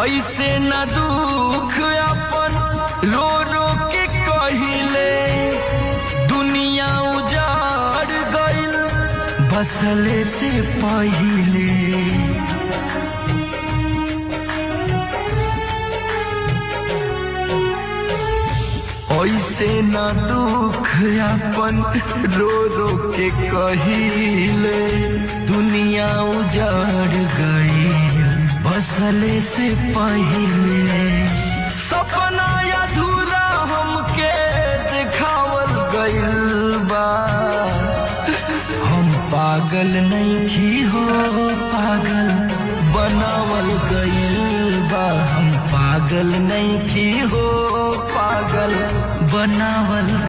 ऐसे न दुख अपन रो रो के कहिले, दुनिया उजाड़ गइल बसले से पहिले। ऐसे न दुख अपन रो रो के कहिले, दुनिया उजाड़ गइल बसले से पहिले। सपना अधूरा हमके दिखावल गइल बा, हम पागल नइखी हो पागल बनावल गइल बा। हम पागल नइखी हो पागल बनावल